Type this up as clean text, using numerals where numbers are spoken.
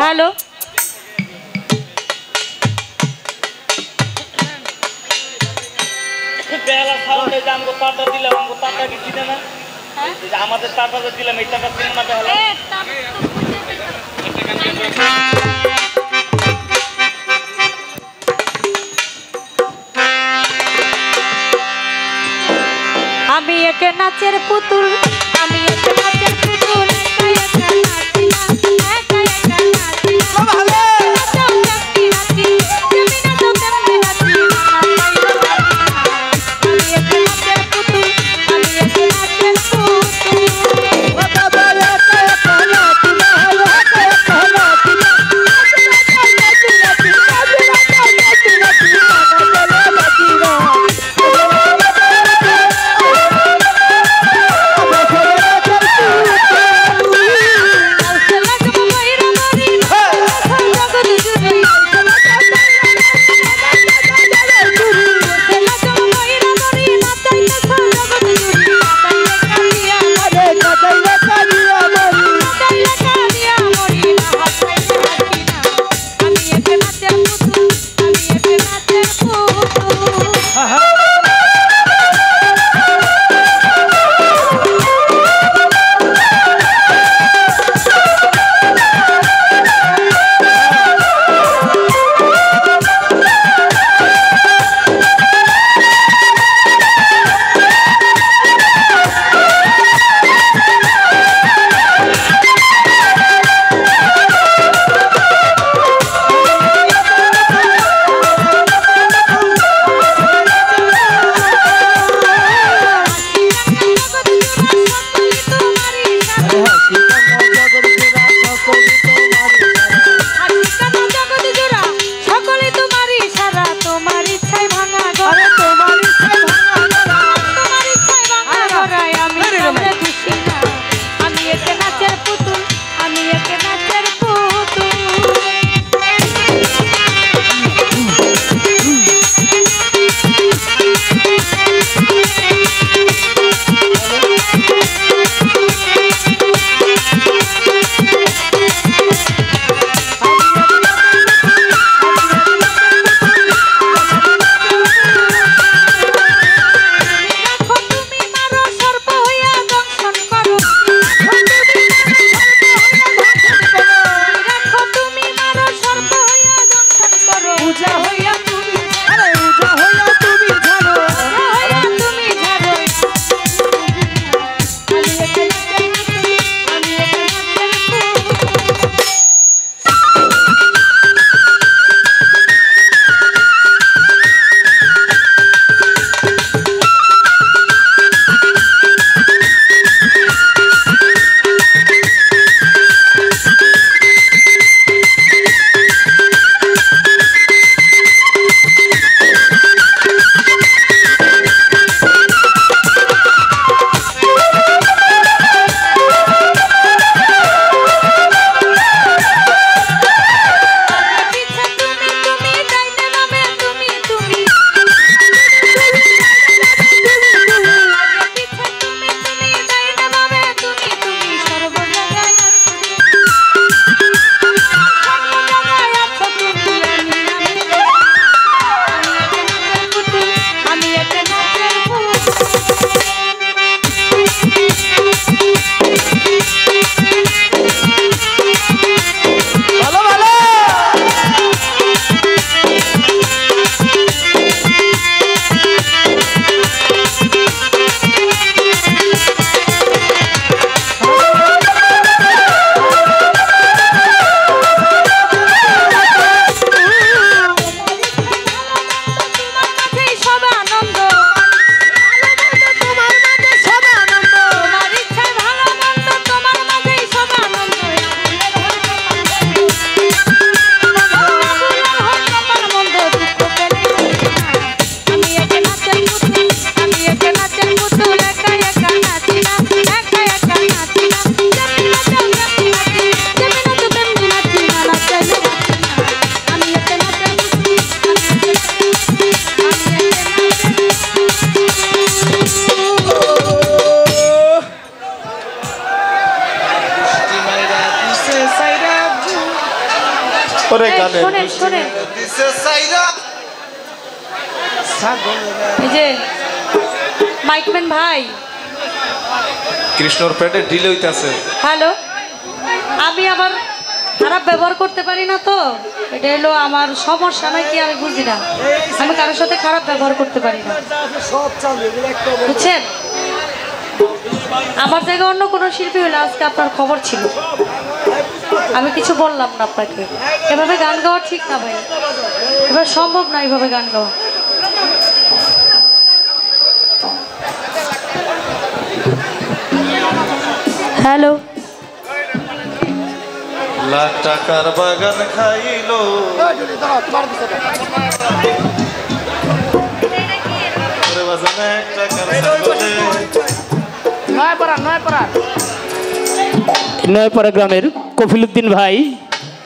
Hello বেলা সাউন্ডে যে আমগো tata দিলাম আমগো টাটা কি চিনে না আমাদের টাটা যে দিলাম এই টাটা চিনে না বেলা আমি এক নাচের পুতুল আমি এক নাচের পুতুল ওরে গানে শোনেন শোনেন দিছে সাইরা এই যে মাইকম্যান ভাই কৃষ্ণর পেটে ঢিল হইতাছে। হ্যালো, আমি আবার খারাপ ব্যবহার করতে পারি না তো, এটা হলো আমার সমস্যা নাকি আমি বুঝি না। আমি কারোর সাথে খারাপ ব্যবহার করতে পারি না, বুঝছেন? আমার জায়গায় অন্য কোনো শিল্পী হলে আজকে আপনার খবর ছিল। আমি কিছু বললাম না আপনাকে। এভাবে গান গাওয়া ঠিক না ভাই, এবার সম্ভব না এইভাবে গান গাওয়া। হ্যালো, লাখ টাকার বাগান খাইলো ওরে বাজান এক টাকার ছাগলে। নয়পাড়া গ্রামের কফিলউদ্দিন ভাই